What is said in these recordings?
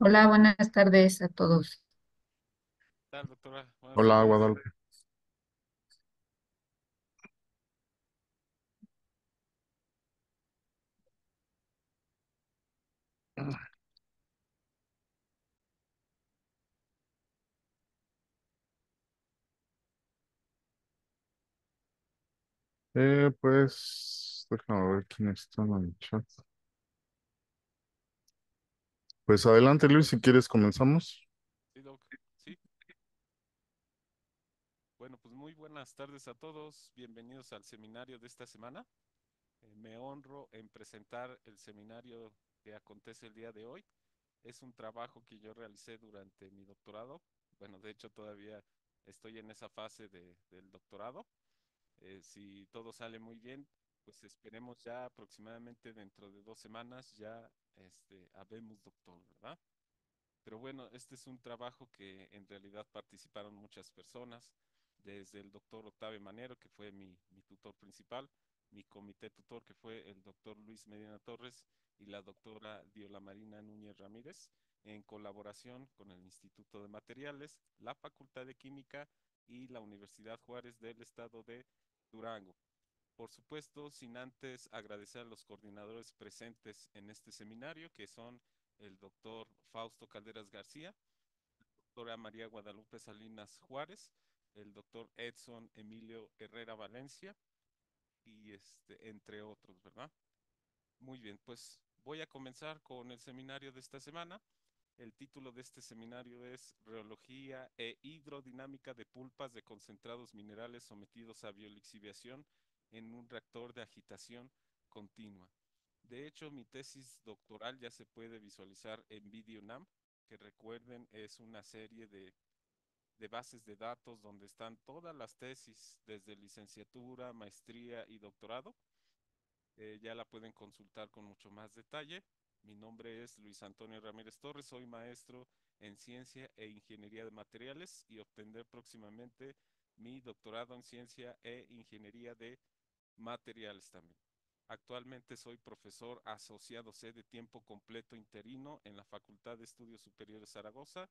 Hola, buenas tardes a todos. ¿Qué tal, doctora? Buenas Hola, tardes. Guadalupe. Pues, déjame ver quién está en el chat. Pues adelante, Luis, si quieres comenzamos. Sí, doc. Sí. Bueno, pues muy buenas tardes a todos. Bienvenidos al seminario de esta semana. Me honro en presentar el seminario que acontece el día de hoy. Es un trabajo que yo realicé durante mi doctorado. Bueno, de hecho todavía estoy en esa fase del doctorado. Si todo sale muy bien, pues esperemos ya aproximadamente dentro de 2 semanas ya habemos doctor, ¿verdad? Pero bueno, este es un trabajo que en realidad participaron muchas personas, desde el doctor Octavio Manero, que fue mi tutor principal, mi comité tutor, que fue el doctor Luis Medina Torres y la doctora Diola Marina Núñez Ramírez, en colaboración con el Instituto de Materiales, la Facultad de Química y la Universidad Juárez del Estado de Durango. Por supuesto, sin antes agradecer a los coordinadores presentes en este seminario, que son el doctor Fausto Calderas García, doctora María Guadalupe Salinas Juárez, el doctor Edson Emilio Herrera Valencia y entre otros, ¿verdad? Muy bien, pues voy a comenzar con el seminario de esta semana. El título de este seminario es Reología e hidrodinámica de pulpas de concentrados minerales sometidos a biolixiviación en un reactor de agitación continua. De hecho, mi tesis doctoral ya se puede visualizar en VideoNAM, que recuerden es una serie de bases de datos donde están todas las tesis desde licenciatura, maestría y doctorado. Ya la pueden consultar con mucho más detalle. Mi nombre es Luis Antonio Ramírez Torres, soy maestro en Ciencia e Ingeniería de Materiales y obtendré próximamente mi doctorado en Ciencia e Ingeniería de Materiales también. Actualmente soy profesor asociado C de tiempo completo interino en la Facultad de Estudios Superiores Zaragoza,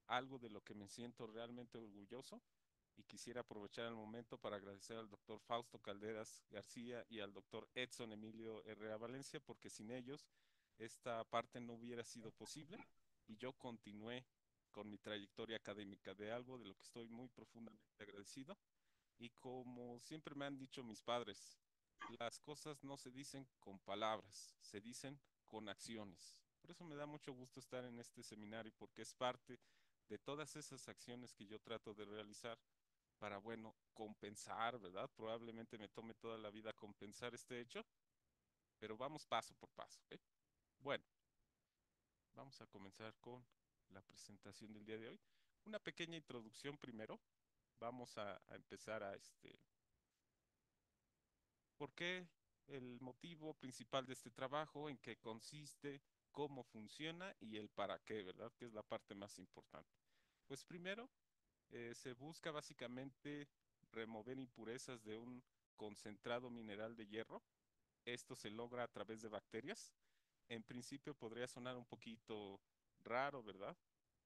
algo de lo que me siento realmente orgulloso y quisiera aprovechar el momento para agradecer al doctor Fausto Calderas García y al doctor Edson Emilio Herrera Valencia, porque sin ellos esta parte no hubiera sido posible y yo continué con mi trayectoria académica de algo de lo que estoy muy profundamente agradecido. Y como siempre me han dicho mis padres, las cosas no se dicen con palabras, se dicen con acciones. Por eso me da mucho gusto estar en este seminario, porque es parte de todas esas acciones que yo trato de realizar para, bueno, compensar, ¿verdad? Probablemente me tome toda la vida compensar este hecho, pero vamos paso por paso, ¿ok? Bueno, vamos a comenzar con la presentación del día de hoy. Una pequeña introducción primero. Vamos a empezar ¿por qué? El motivo principal de este trabajo, en qué consiste, cómo funciona y el para qué, ¿verdad? Que es la parte más importante. Pues primero, se busca básicamente remover impurezas de un concentrado mineral de hierro. Esto se logra a través de bacterias. En principio podría sonar un poquito raro, ¿verdad?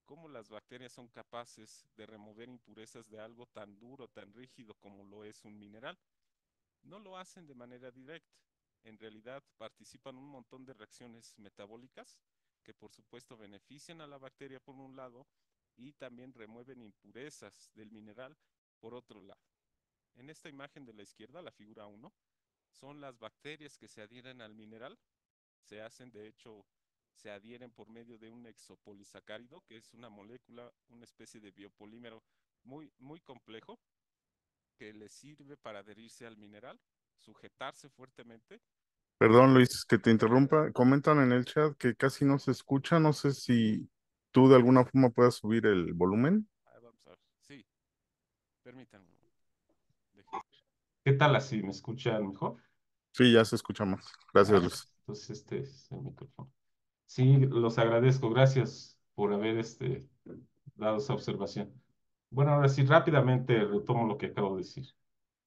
¿Cómo las bacterias son capaces de remover impurezas de algo tan duro, tan rígido como lo es un mineral? No lo hacen de manera directa. En realidad participan un montón de reacciones metabólicas que por supuesto benefician a la bacteria por un lado y también remueven impurezas del mineral por otro lado. En esta imagen de la izquierda, la figura 1, son las bacterias que se adhieren al mineral. Se hacen, de hecho, se adhieren por medio de un exopolisacárido, que es una molécula, una especie de biopolímero muy complejo, que les sirve para adherirse al mineral, sujetarse fuertemente. Perdón, Luis, que te interrumpa. Comentan en el chat que casi no se escucha. No sé si tú de alguna forma puedas subir el volumen. Vamos a ver. Sí, permítanme. ¿Qué tal así? ¿Me escuchan mejor? Sí, ya se escucha más. Gracias, Luis. Entonces este es el micrófono. Sí, los agradezco. Gracias por haber dado esa observación. Bueno, ahora sí, rápidamente retomo lo que acabo de decir.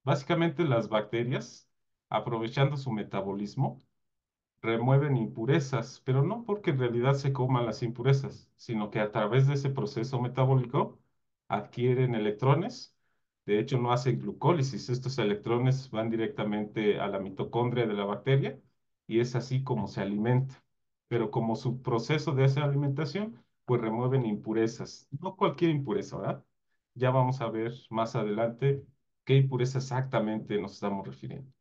Básicamente las bacterias, aprovechando su metabolismo, remueven impurezas, pero no porque en realidad se coman las impurezas, sino que a través de ese proceso metabólico adquieren electrones. De hecho, no hacen glucólisis. Estos electrones van directamente a la mitocondria de la bacteria y es así como se alimenta. Pero como su proceso de esa alimentación, pues remueven impurezas. No cualquier impureza, ¿verdad? Ya vamos a ver más adelante qué impureza exactamente nos estamos refiriendo.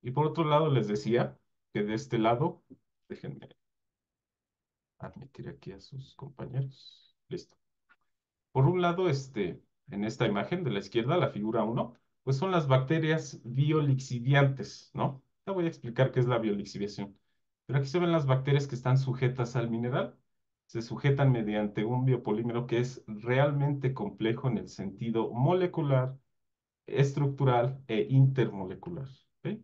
Y por otro lado, les decía que de este lado, déjenme admitir aquí a sus compañeros. Listo. Por un lado, en esta imagen de la izquierda, la figura uno, pues son las bacterias biolixiviantes, ¿no? Te voy a explicar qué es la biolixiviación. Pero aquí se ven las bacterias que están sujetas al mineral. Se sujetan mediante un biopolímero que es realmente complejo en el sentido molecular, estructural e intermolecular. ¿Ok?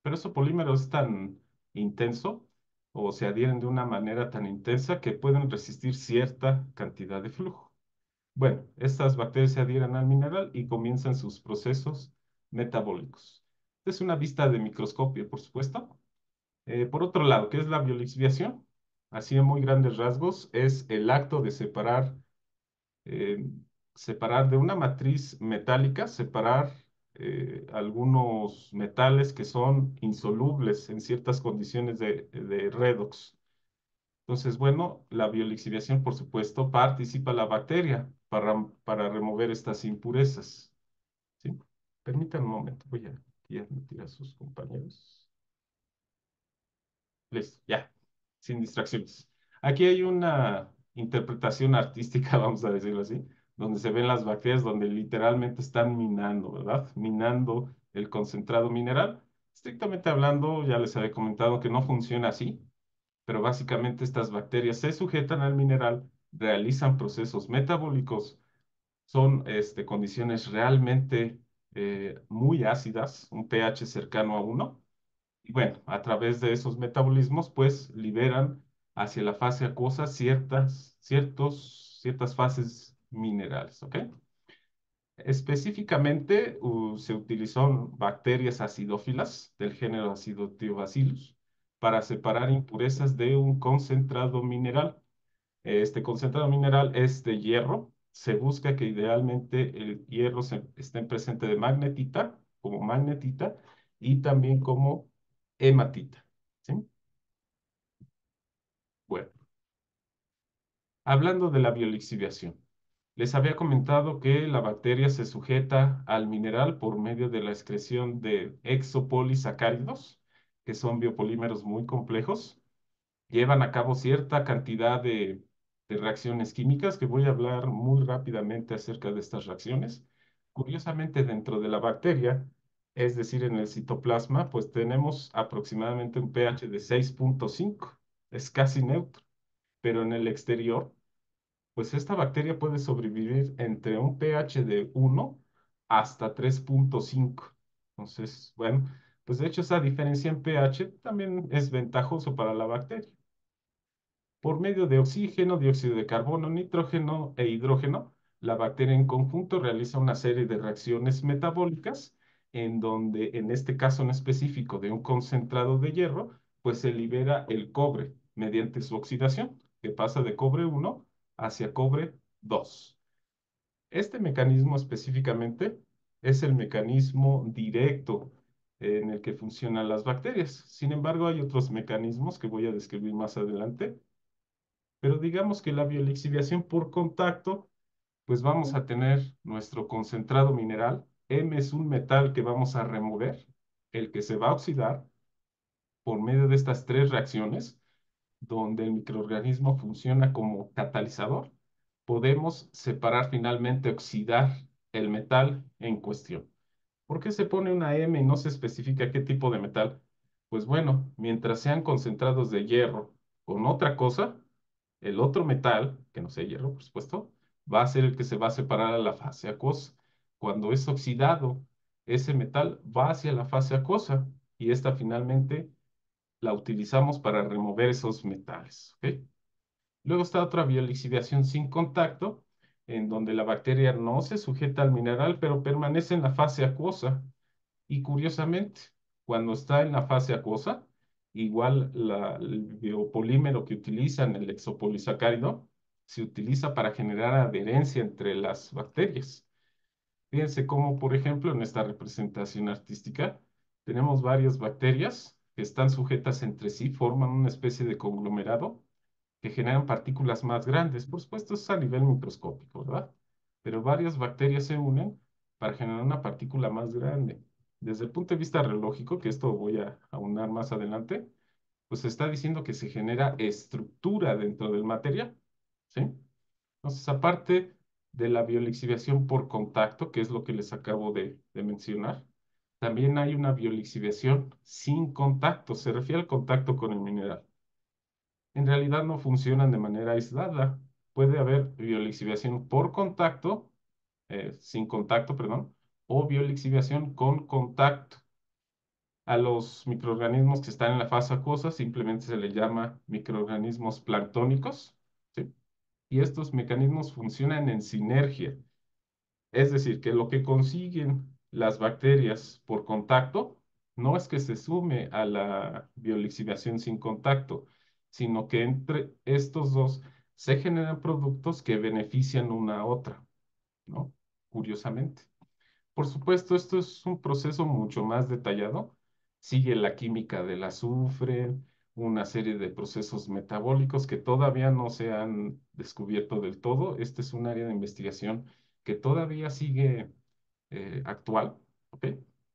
Pero ese polímero es tan intenso o se adhieren de una manera tan intensa que pueden resistir cierta cantidad de flujo. Bueno, estas bacterias se adhieren al mineral y comienzan sus procesos metabólicos. Esta es una vista de microscopio, por supuesto. Por otro lado, ¿qué es la biolixiviación? Así en muy grandes rasgos, es el acto de eh, separar de una matriz metálica, separar algunos metales que son insolubles en ciertas condiciones de redox. Entonces, bueno, la biolixiviación, por supuesto, participa la bacteria para remover estas impurezas. ¿Sí? Permítanme un momento, voy a aquí admitir a sus compañeros. Listo, ya, sin distracciones. Aquí hay una interpretación artística, vamos a decirlo así, donde se ven las bacterias donde literalmente están minando, ¿verdad? Minando el concentrado mineral. Estrictamente hablando, ya les había comentado que no funciona así, pero básicamente estas bacterias se sujetan al mineral, realizan procesos metabólicos, son condiciones realmente muy ácidas, un pH cercano a uno y bueno, a través de esos metabolismos, pues liberan hacia la fase acuosa ciertas fases minerales, ¿ok? Específicamente se utilizó bacterias acidófilas del género Acidotiobacillus para separar impurezas de un concentrado mineral. Este concentrado mineral es de hierro. Se busca que idealmente el hierro esté presente de magnetita, como magnetita, y también como hematita. ¿Sí? Bueno, hablando de la biolixiviación, les había comentado que la bacteria se sujeta al mineral por medio de la excreción de exopolisacáridos, que son biopolímeros muy complejos. Llevan a cabo cierta cantidad de reacciones químicas, que voy a hablar muy rápidamente acerca de estas reacciones. Curiosamente, dentro de la bacteria, es decir, en el citoplasma, pues tenemos aproximadamente un pH de 6.5, es casi neutro, pero en el exterior, pues esta bacteria puede sobrevivir entre un pH de 1 hasta 3.5. Entonces, bueno, pues de hecho esa diferencia en pH también es ventajoso para la bacteria. Por medio de oxígeno, dióxido de carbono, nitrógeno e hidrógeno, la bacteria en conjunto realiza una serie de reacciones metabólicas en donde, en este caso en específico de un concentrado de hierro, pues se libera el cobre mediante su oxidación, que pasa de cobre 1 hacia cobre 2. Este mecanismo específicamente es el mecanismo directo en el que funcionan las bacterias. Sin embargo, hay otros mecanismos que voy a describir más adelante, pero digamos que la biolixiviación por contacto, pues vamos a tener nuestro concentrado mineral. M es un metal que vamos a remover, el que se va a oxidar por medio de estas tres reacciones, donde el microorganismo funciona como catalizador. Podemos separar finalmente, oxidar el metal en cuestión. ¿Por qué se pone una M y no se especifica qué tipo de metal? Pues bueno, mientras sean concentrados de hierro con otra cosa, el otro metal, que no sea hierro, por supuesto, va a ser el que se va a separar a la fase acuosa. Cuando es oxidado, ese metal va hacia la fase acuosa y esta finalmente la utilizamos para remover esos metales. ¿Ok? Luego está otra biolixiviación sin contacto, en donde la bacteria no se sujeta al mineral, pero permanece en la fase acuosa. Y curiosamente, cuando está en la fase acuosa, Igual el biopolímero que utilizan, el exopolisacárido, se utiliza para generar adherencia entre las bacterias. Fíjense cómo, por ejemplo, en esta representación artística tenemos varias bacterias que están sujetas entre sí, forman una especie de conglomerado que generan partículas más grandes. Por supuesto, es a nivel microscópico, ¿verdad? Pero varias bacterias se unen para generar una partícula más grande. Desde el punto de vista reológico, que esto voy a aunar más adelante, pues se está diciendo que se genera estructura dentro del material, ¿sí? Entonces, aparte de la biolixiviación por contacto, que es lo que les acabo de mencionar, también hay una biolixiviación sin contacto, se refiere al contacto con el mineral. En realidad no funcionan de manera aislada. Puede haber biolixiviación por contacto, sin contacto, perdón, o biolixiviación con contacto. A los microorganismos que están en la fase acuosa simplemente se les llama microorganismos planctónicos, ¿sí? Y estos mecanismos funcionan en sinergia. Es decir, que lo que consiguen las bacterias por contacto no es que se sume a la biolixiviación sin contacto, sino que entre estos dos se generan productos que benefician una a otra, ¿no? Curiosamente. Por supuesto, esto es un proceso mucho más detallado. Sigue la química del azufre, una serie de procesos metabólicos que todavía no se han descubierto del todo. Este es un área de investigación que todavía sigue actual, ¿ok?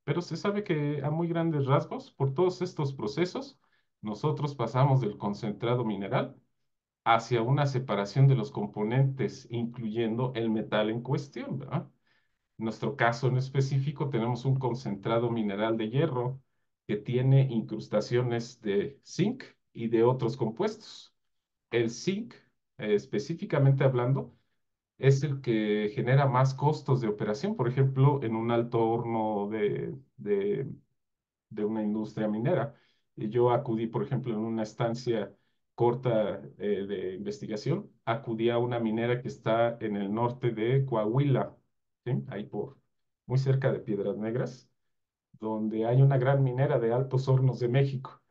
Pero se sabe que a muy grandes rasgos, por todos estos procesos, nosotros pasamos del concentrado mineral hacia una separación de los componentes, incluyendo el metal en cuestión, ¿verdad? En nuestro caso en específico tenemos un concentrado mineral de hierro que tiene incrustaciones de zinc y de otros compuestos. El zinc, específicamente hablando, es el que genera más costos de operación, por ejemplo, en un alto horno de una industria minera. Y yo acudí, por ejemplo, en una estancia corta de investigación, acudí a una minera que está en el norte de Coahuila, ¿sí? Ahí muy cerca de Piedras Negras, donde hay una gran minera de Altos Hornos de México.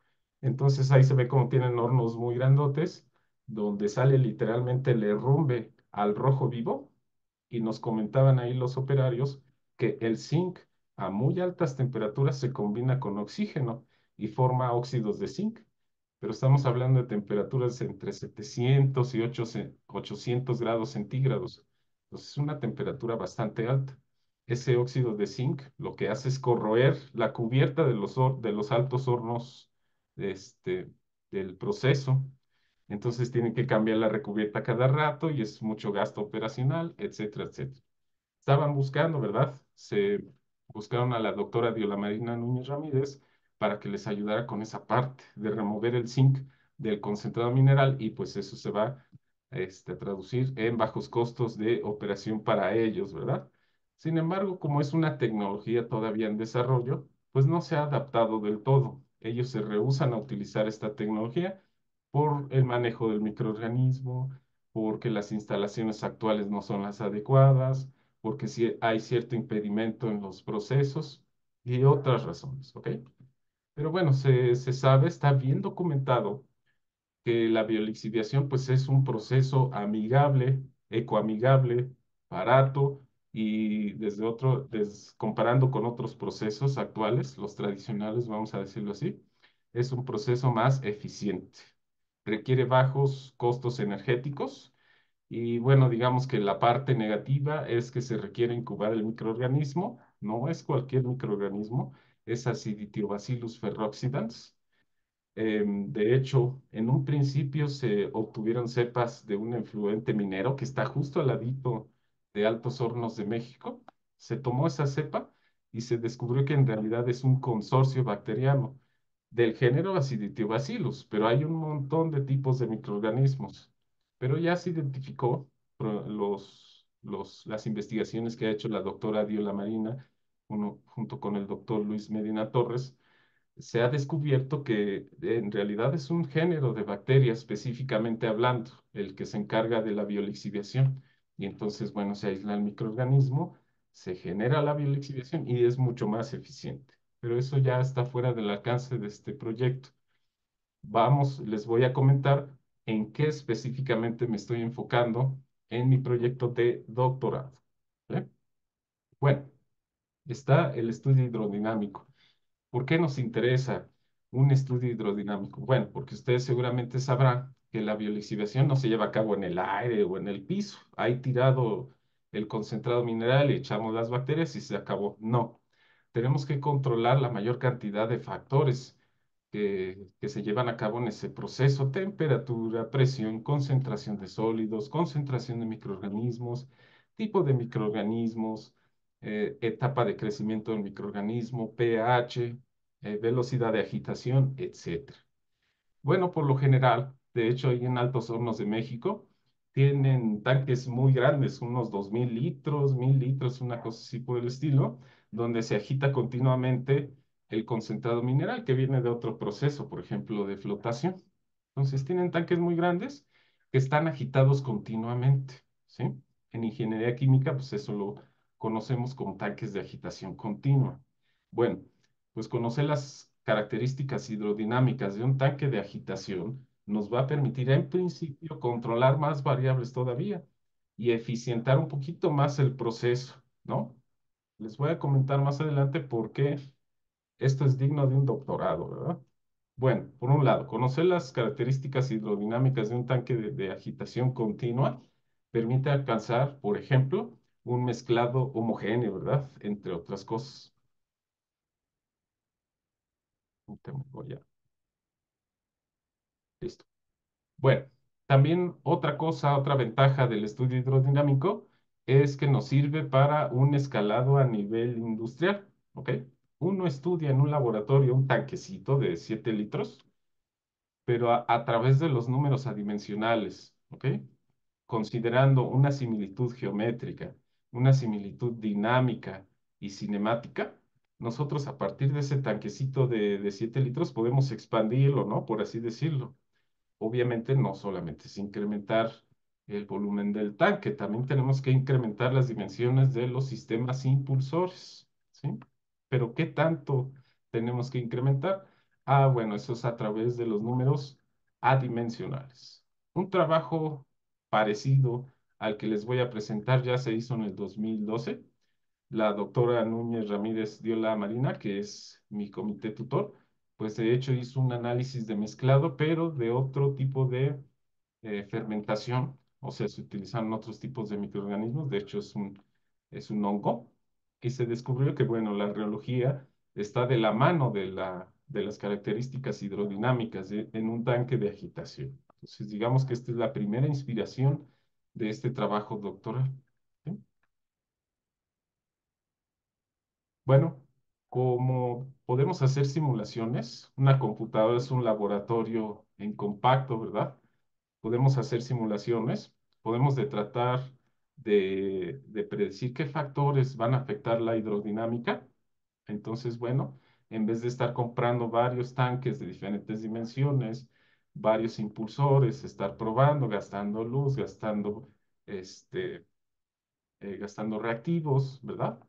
Entonces ahí se ve cómo tienen hornos muy grandotes, donde sale literalmente el herrumbe al rojo vivo, y nos comentaban ahí los operarios que el zinc a muy altas temperaturas se combina con oxígeno y forma óxidos de zinc, pero estamos hablando de temperaturas entre 700 y 800 grados centígrados. Entonces es una temperatura bastante alta. Ese óxido de zinc lo que hace es corroer la cubierta de los altos hornos este, del proceso. Entonces tienen que cambiar la recubierta cada rato y es mucho gasto operacional, etcétera, etcétera. Estaban buscando, ¿verdad? Se buscaron a la doctora Diola Marina Núñez Ramírez para que les ayudara con esa parte de remover el zinc del concentrado mineral, y pues eso se va a traducir en bajos costos de operación para ellos, ¿verdad? Sin embargo, como es una tecnología todavía en desarrollo, pues no se ha adaptado del todo. Ellos se rehúsan a utilizar esta tecnología por el manejo del microorganismo, porque las instalaciones actuales no son las adecuadas, porque sí hay cierto impedimento en los procesos y otras razones, ¿ok? Pero bueno, se sabe, está bien documentado que la biolixiviación pues es un proceso amigable, ecoamigable, barato, y comparando con otros procesos actuales, los tradicionales, vamos a decirlo así, es un proceso más eficiente. Requiere bajos costos energéticos y bueno, digamos que la parte negativa es que se requiere incubar el microorganismo, no es cualquier microorganismo, es Acinetobacillus ferrooxidans. De hecho, en un principio se obtuvieron cepas de un efluente minero que está justo al ladito de Altos Hornos de México. Se tomó esa cepa y se descubrió que en realidad es un consorcio bacteriano del género Acinetobacillus, pero hay un montón de tipos de microorganismos. Pero ya se identificó las investigaciones que ha hecho la doctora Diola Marina, junto con el doctor Luis Medina Torres. Se ha descubierto que en realidad es un género de bacterias específicamente hablando, el que se encarga de la biolixiviación. Y entonces, bueno, se aísla el microorganismo, se genera la biolixiviación y es mucho más eficiente. Pero eso ya está fuera del alcance de este proyecto. les voy a comentar en qué específicamente me estoy enfocando en mi proyecto de doctorado. ¿Vale? Bueno, está el estudio hidrodinámico. ¿Por qué nos interesa un estudio hidrodinámico? Bueno, porque ustedes seguramente sabrán que la biolixiviación no se lleva a cabo en el aire o en el piso. Ahí tirado el concentrado mineral y echamos las bacterias y se acabó. No, tenemos que controlar la mayor cantidad de factores que se llevan a cabo en ese proceso: temperatura, presión, concentración de sólidos, concentración de microorganismos, tipo de microorganismos, etapa de crecimiento del microorganismo, pH, velocidad de agitación, etcétera. Bueno, por lo general, de hecho, ahí en Altos Hornos de México, tienen tanques muy grandes, unos 2000 litros, 1000 litros, una cosa así por el estilo, donde se agita continuamente el concentrado mineral que viene de otro proceso, por ejemplo, de flotación. Entonces, tienen tanques muy grandes que están agitados continuamente, ¿sí? En ingeniería química, pues eso lo conocemos como tanques de agitación continua. Bueno, pues conocer las características hidrodinámicas de un tanque de agitación nos va a permitir, en principio, controlar más variables todavía y eficientar un poquito más el proceso, ¿no? Les voy a comentar más adelante por qué esto es digno de un doctorado, ¿verdad? Bueno, por un lado, conocer las características hidrodinámicas de un tanque de agitación continua permite alcanzar, por ejemplo, un mezclado homogéneo, ¿verdad? Entre otras cosas. Voy a- Listo. Bueno, también otra cosa, otra ventaja del estudio hidrodinámico es que nos sirve para un escalado a nivel industrial, ¿ok? Uno estudia en un laboratorio un tanquecito de 7 litros, pero a través de los números adimensionales, ¿ok? Considerando una similitud geométrica, una similitud dinámica y cinemática, nosotros a partir de ese tanquecito de 7 litros podemos expandirlo, ¿no? Por así decirlo. Obviamente no solamente es incrementar el volumen del tanque, también tenemos que incrementar las dimensiones de los sistemas impulsores, ¿sí? Pero ¿qué tanto tenemos que incrementar? Ah, bueno, eso es a través de los números adimensionales. Un trabajo parecido al que les voy a presentar ya se hizo en el 2012. La doctora Núñez Ramírez Diola Marina, que es mi comité tutor, pues de hecho hizo un análisis de mezclado, pero de otro tipo de fermentación, o sea, se utilizaron otros tipos de microorganismos, de hecho es un hongo, y se descubrió que, bueno, la reología está de la mano de las características hidrodinámicas en un tanque de agitación. Entonces, digamos que esta es la primera inspiración de este trabajo doctoral. ¿Sí? Bueno, como podemos hacer simulaciones, una computadora es un laboratorio en compacto, ¿verdad? Podemos hacer simulaciones, podemos tratar de predecir qué factores van a afectar la hidrodinámica. Entonces, bueno, en vez de estar comprando varios tanques de diferentes dimensiones, varios impulsores, estar probando, gastando luz, este, gastando reactivos, ¿verdad?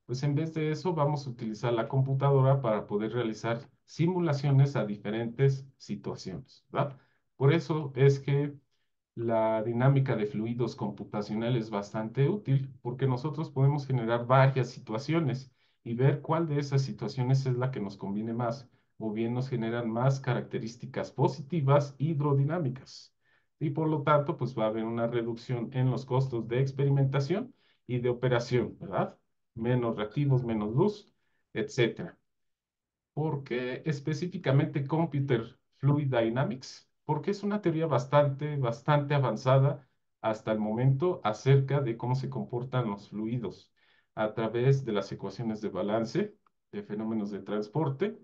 Pues en vez de eso vamos a utilizar la computadora para poder realizar simulaciones a diferentes situaciones, ¿verdad? Por eso es que la dinámica de fluidos computacional es bastante útil, porque nosotros podemos generar varias situaciones y ver cuál de esas situaciones es la que nos conviene más, o bien nos generan más características positivas hidrodinámicas. Y por lo tanto, pues va a haber una reducción en los costos de experimentación y de operación, ¿verdad? Menos reactivos, menos luz, etcétera. ¿Por qué específicamente Computer Fluid Dynamics? Porque es una teoría bastante avanzada hasta el momento acerca de cómo se comportan los fluidos a través de las ecuaciones de balance de fenómenos de transporte,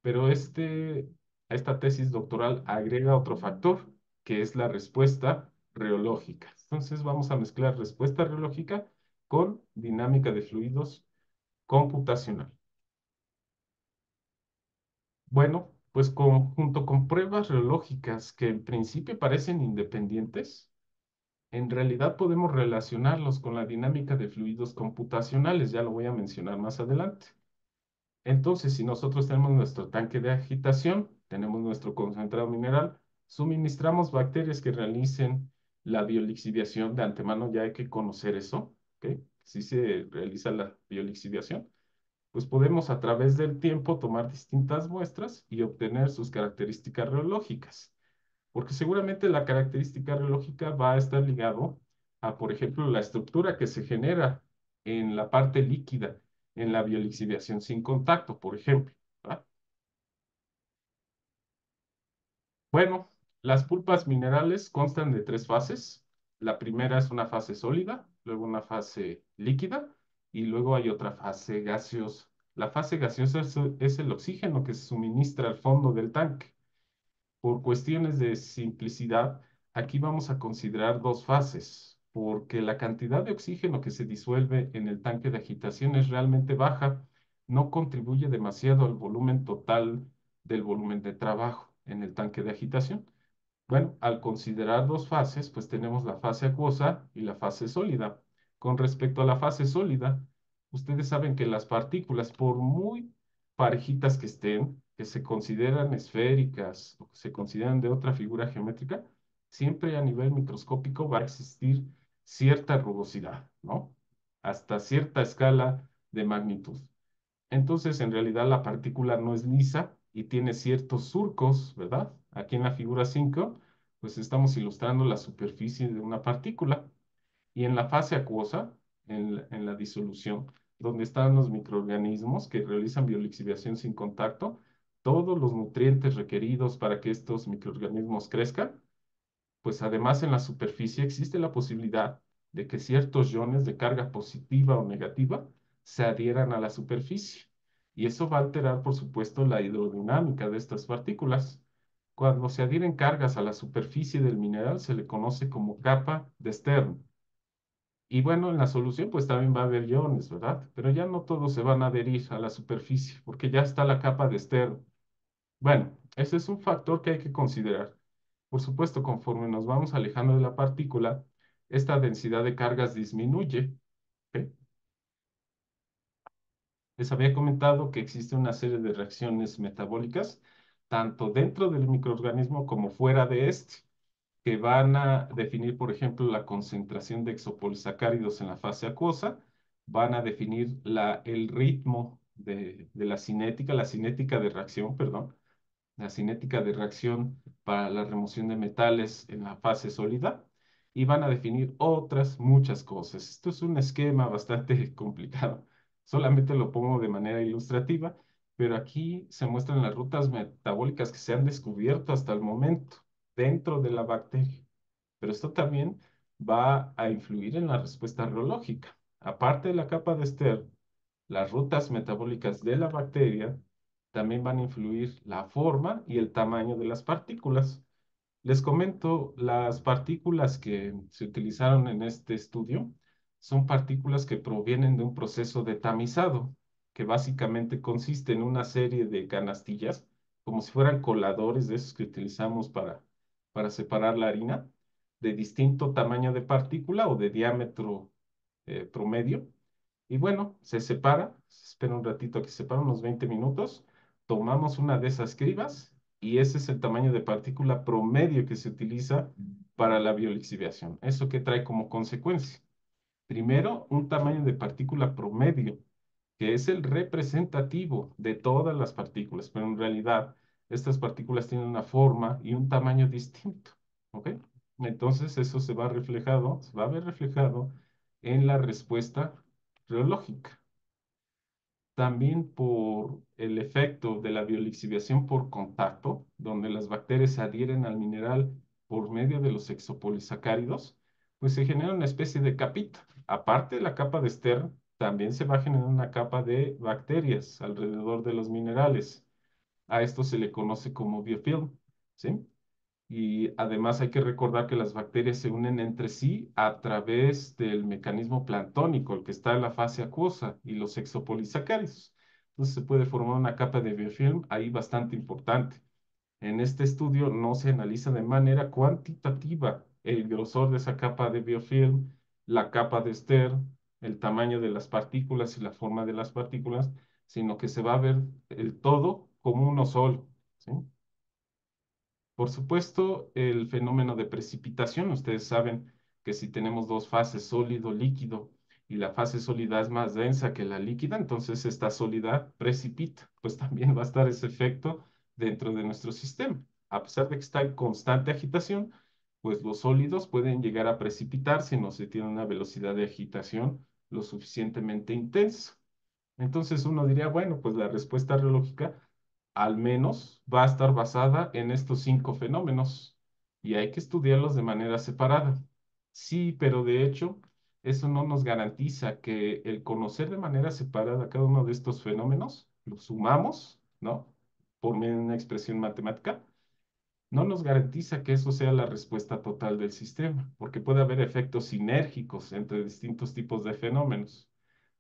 pero a esta tesis doctoral agrega otro factor, que es la respuesta reológica. Entonces vamos a mezclar respuesta reológica con dinámica de fluidos computacional. Bueno, pues junto con pruebas reológicas que en principio parecen independientes, en realidad podemos relacionarlos con la dinámica de fluidos computacionales, ya lo voy a mencionar más adelante. Entonces, si nosotros tenemos nuestro tanque de agitación, tenemos nuestro concentrado mineral, suministramos bacterias que realicen la biolixiviación de antemano, ya hay que conocer eso, ¿ok? Si se realiza la biolixiviación, pues podemos a través del tiempo tomar distintas muestras y obtener sus características reológicas, porque seguramente la característica reológica va a estar ligado a, por ejemplo, la estructura que se genera en la parte líquida, en la biolixiviación sin contacto, por ejemplo, ¿verdad? Bueno, las pulpas minerales constan de tres fases. La primera es una fase sólida, luego una fase líquida y luego hay otra fase gaseosa. La fase gaseosa es el oxígeno que se suministra al fondo del tanque. Por cuestiones de simplicidad, aquí vamos a considerar dos fases, porque la cantidad de oxígeno que se disuelve en el tanque de agitación es realmente baja, no contribuye demasiado al volumen total del volumen de trabajo en el tanque de agitación. Bueno, al considerar dos fases, pues tenemos la fase acuosa y la fase sólida. Con respecto a la fase sólida, ustedes saben que las partículas, por muy parejitas que estén, que se consideran esféricas o que se consideran de otra figura geométrica, siempre a nivel microscópico va a existir cierta rugosidad, ¿no? Hasta cierta escala de magnitud. Entonces, en realidad, la partícula no es lisa y tiene ciertos surcos, ¿verdad? Aquí en la figura 5, pues estamos ilustrando la superficie de una partícula. Y en la fase acuosa, en la disolución, donde están los microorganismos que realizan biolixiviación sin contacto, todos los nutrientes requeridos para que estos microorganismos crezcan, pues además en la superficie existe la posibilidad de que ciertos iones de carga positiva o negativa se adhieran a la superficie. Y eso va a alterar, por supuesto, la hidrodinámica de estas partículas. Cuando se adhieren cargas a la superficie del mineral, se le conoce como capa de Stern. Y bueno, en la solución, pues también va a haber iones, ¿verdad? Pero ya no todos se van a adherir a la superficie, porque ya está la capa de Stern. Bueno, ese es un factor que hay que considerar. Por supuesto, conforme nos vamos alejando de la partícula, esta densidad de cargas disminuye. ¿Ok? Les había comentado que existe una serie de reacciones metabólicas, tanto dentro del microorganismo como fuera de este, que van a definir, por ejemplo, la concentración de exopolisacáridos en la fase acuosa, van a definir el ritmo de la cinética de reacción, perdón, la cinética de reacción para la remoción de metales en la fase sólida y van a definir otras muchas cosas. Esto es un esquema bastante complicado. Solamente lo pongo de manera ilustrativa, pero aquí se muestran las rutas metabólicas que se han descubierto hasta el momento dentro de la bacteria. Pero esto también va a influir en la respuesta reológica. Aparte de la capa de Stern, las rutas metabólicas de la bacteria también van a influir la forma y el tamaño de las partículas. Les comento, las partículas que se utilizaron en este estudio son partículas que provienen de un proceso de tamizado, que básicamente consiste en una serie de canastillas, como si fueran coladores de esos que utilizamos para separar la harina, de distinto tamaño de partícula o de diámetro promedio. Y bueno, se espera un ratito a que se separa, unos 20 minutos, tomamos una de esas cribas y ese es el tamaño de partícula promedio que se utiliza para la biolixiviación. ¿Eso qué trae como consecuencia? Primero, un tamaño de partícula promedio, que es el representativo de todas las partículas, pero en realidad estas partículas tienen una forma y un tamaño distinto, ¿ok? Entonces eso se va a ver reflejado en la respuesta reológica. También por el efecto de la biolixiviación por contacto, donde las bacterias se adhieren al mineral por medio de los exopolisacáridos, pues se genera una especie de capita. Aparte de la capa de Stern, también se va a generar una capa de bacterias alrededor de los minerales. A esto se le conoce como biofilm, ¿sí? Y además hay que recordar que las bacterias se unen entre sí a través del mecanismo planctónico, el que está en la fase acuosa, y los exopolisacáridos. Entonces se puede formar una capa de biofilm ahí bastante importante. En este estudio no se analiza de manera cuantitativa el grosor de esa capa de biofilm, la capa de Stern, el tamaño de las partículas y la forma de las partículas, sino que se va a ver el todo como uno solo, ¿sí? Por supuesto, el fenómeno de precipitación, ustedes saben que si tenemos dos fases, sólido, líquido, y la fase sólida es más densa que la líquida, entonces esta sólida precipita, pues también va a estar ese efecto dentro de nuestro sistema. A pesar de que está en constante agitación, pues los sólidos pueden llegar a precipitar si no se tiene una velocidad de agitación lo suficientemente intensa. Entonces uno diría, bueno, pues la respuesta reológica al menos va a estar basada en estos cinco fenómenos y hay que estudiarlos de manera separada. Sí, pero de hecho, eso no nos garantiza que el conocer de manera separada cada uno de estos fenómenos, los sumamos, ¿no? Por medio de una expresión matemática, no nos garantiza que eso sea la respuesta total del sistema, porque puede haber efectos sinérgicos entre distintos tipos de fenómenos.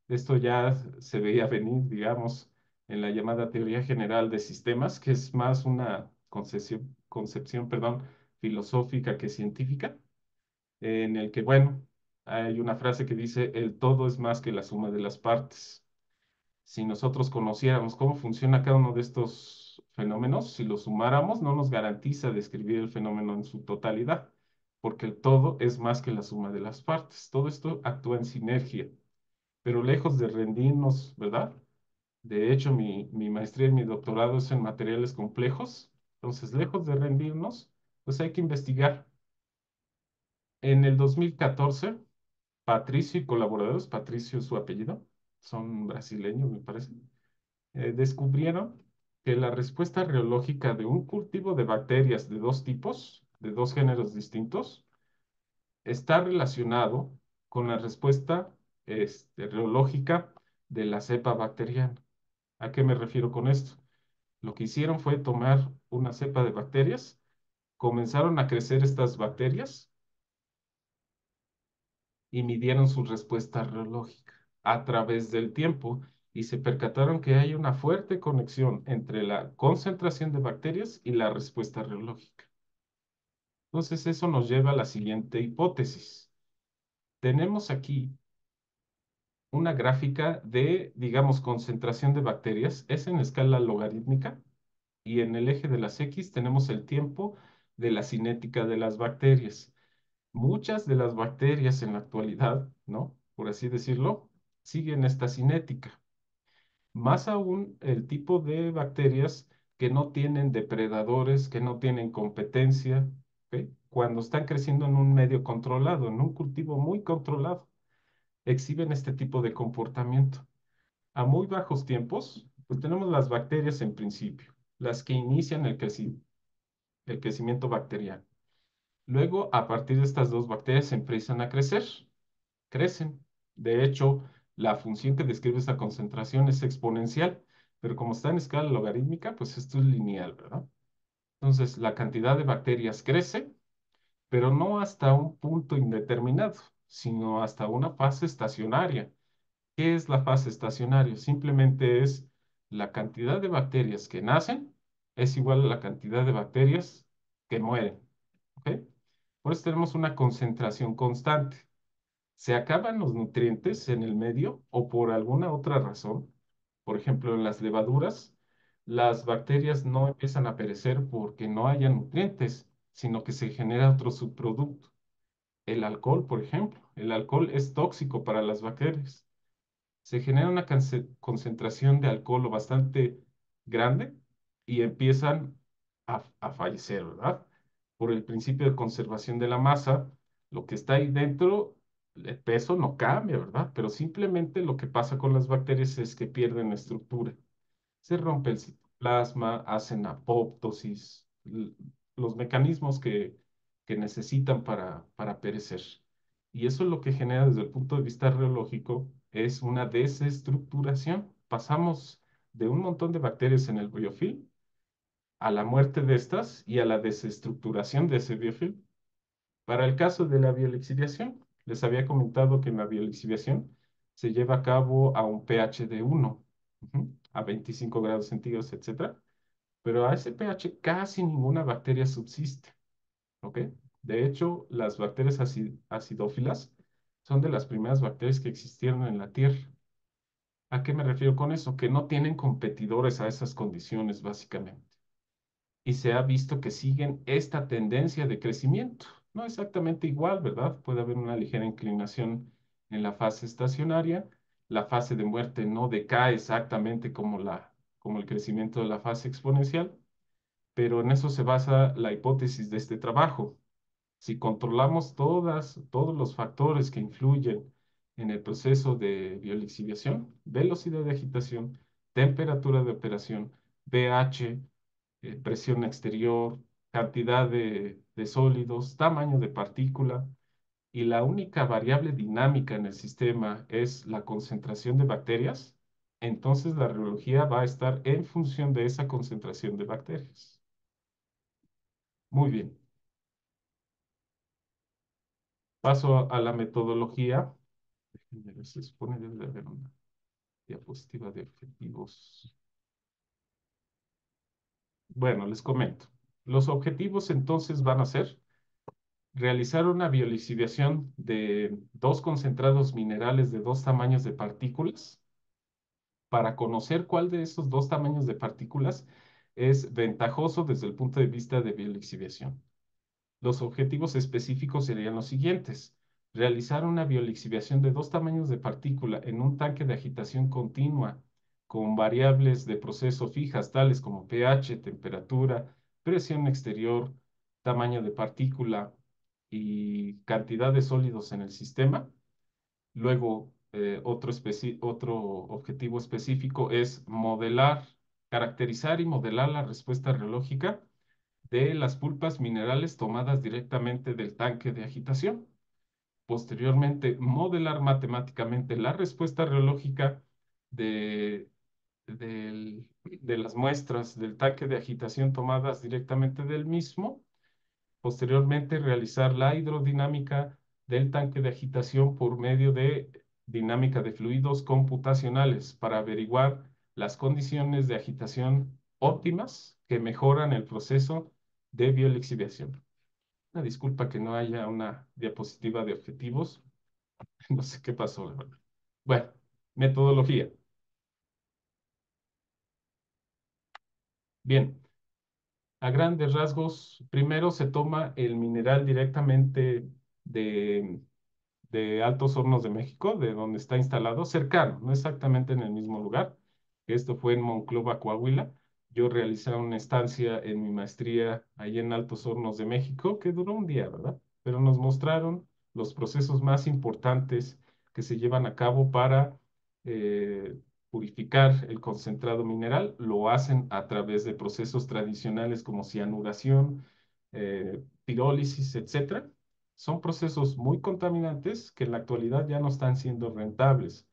Esto ya se veía venir, digamos, en la llamada teoría general de sistemas, que es más una concepción, perdón, filosófica que científica, en el que, bueno, hay una frase que dice, el todo es más que la suma de las partes. Si nosotros conociéramos cómo funciona cada uno de estos fenómenos, si los sumáramos, no nos garantiza describir el fenómeno en su totalidad, porque el todo es más que la suma de las partes. Todo esto actúa en sinergia, pero lejos de rendirnos, ¿verdad? De hecho, mi maestría y mi doctorado es en materiales complejos, entonces, lejos de rendirnos, pues hay que investigar. En el 2014, Patricio y colaboradores, Patricio es su apellido, son brasileños, me parece, descubrieron que la respuesta reológica de un cultivo de bacterias de dos tipos, de dos géneros distintos, está relacionado con la respuesta reológica de la cepa bacteriana. ¿A qué me refiero con esto? Lo que hicieron fue tomar una cepa de bacterias, comenzaron a crecer estas bacterias y midieron su respuesta reológica a través del tiempo y se percataron que hay una fuerte conexión entre la concentración de bacterias y la respuesta reológica. Entonces eso nos lleva a la siguiente hipótesis. Tenemos aquí una gráfica de, digamos, concentración de bacterias. Es en escala logarítmica y en el eje de las X tenemos el tiempo de la cinética de las bacterias. Muchas de las bacterias en la actualidad, ¿no? Por así decirlo, siguen esta cinética. Más aún el tipo de bacterias que no tienen depredadores, que no tienen competencia, ¿ok? Cuando están creciendo en un medio controlado, en un cultivo muy controlado, exhiben este tipo de comportamiento. A muy bajos tiempos, pues tenemos las bacterias en principio, las que inician el crecimiento bacteriano. Luego, a partir de estas dos bacterias, se empiezan a crecer, crecen. De hecho, la función que describe esta concentración es exponencial, pero como está en escala logarítmica, pues esto es lineal, ¿verdad? Entonces, la cantidad de bacterias crece, pero no hasta un punto indeterminado, sino hasta una fase estacionaria. ¿Qué es la fase estacionaria? Simplemente es la cantidad de bacterias que nacen es igual a la cantidad de bacterias que mueren. ¿Ok? Por eso tenemos una concentración constante. Se acaban los nutrientes en el medio o por alguna otra razón. Por ejemplo, en las levaduras, las bacterias no empiezan a perecer porque no haya nutrientes, sino que se genera otro subproducto. El alcohol, por ejemplo. El alcohol es tóxico para las bacterias. Se genera una concentración de alcohol bastante grande y empiezan a fallecer, ¿verdad? Por el principio de conservación de la masa, lo que está ahí dentro, el peso no cambia, ¿verdad? Pero simplemente lo que pasa con las bacterias es que pierden estructura. Se rompe el citoplasma, hacen apoptosis, los mecanismos que necesitan para perecer. Y eso es lo que genera desde el punto de vista reológico es una desestructuración. Pasamos de un montón de bacterias en el biofilm a la muerte de estas y a la desestructuración de ese biofilm. Para el caso de la biolixiviación, les había comentado que en la biolixiviación se lleva a cabo a un pH de 1, a 25 grados centígrados, etcétera, pero a ese pH casi ninguna bacteria subsiste, ¿ok? De hecho, las bacterias acidófilas son de las primeras bacterias que existieron en la Tierra. ¿A qué me refiero con eso? Que no tienen competidores a esas condiciones, básicamente. y se ha visto que siguen esta tendencia de crecimiento. No exactamente igual, ¿verdad? Puede haber una ligera inclinación en la fase estacionaria. La fase de muerte no decae exactamente como el crecimiento de la fase exponencial, pero en eso se basa la hipótesis de este trabajo. Si controlamos todos los factores que influyen en el proceso de biolixiviación, velocidad de agitación, temperatura de operación, pH, presión exterior, cantidad de sólidos, tamaño de partícula, y la única variable dinámica en el sistema es la concentración de bacterias, entonces la reología va a estar en función de esa concentración de bacterias. Muy bien. Paso a la metodología. Déjenme ver, se supone debe de haber una diapositiva de objetivos. Bueno, les comento. Los objetivos entonces van a ser realizar una biolixiviación de dos concentrados minerales de dos tamaños de partículas para conocer cuál de esos dos tamaños de partículas es ventajoso desde el punto de vista de biolixiviación. Los objetivos específicos serían los siguientes: realizar una biolixiviación de dos tamaños de partícula en un tanque de agitación continua con variables de proceso fijas, tales como pH, temperatura, presión exterior, tamaño de partícula y cantidad de sólidos en el sistema. Luego, otro objetivo específico es modelar, caracterizar y modelar la respuesta reológica de las pulpas minerales tomadas directamente del tanque de agitación. Posteriormente, modelar matemáticamente la respuesta reológica de, de las muestras del tanque de agitación tomadas directamente del mismo. Posteriormente, realizar la hidrodinámica del tanque de agitación por medio de dinámica de fluidos computacionales para averiguar las condiciones de agitación óptimas que mejoran el proceso de biolixiviación. Una disculpa que no haya una diapositiva de objetivos. No sé qué pasó, la verdad. Bueno, metodología. Bien, a grandes rasgos, primero se toma el mineral directamente de Altos Hornos de México, de donde está instalado, cercano, no exactamente en el mismo lugar. Esto fue en Monclova, Coahuila. Yo realicé una estancia en mi maestría ahí en Altos Hornos de México, que duró un día, ¿verdad? Pero nos mostraron los procesos más importantes que se llevan a cabo para purificar el concentrado mineral. Lo hacen a través de procesos tradicionales como cianuración, pirólisis, etcétera. Son procesos muy contaminantes que en la actualidad ya no están siendo rentables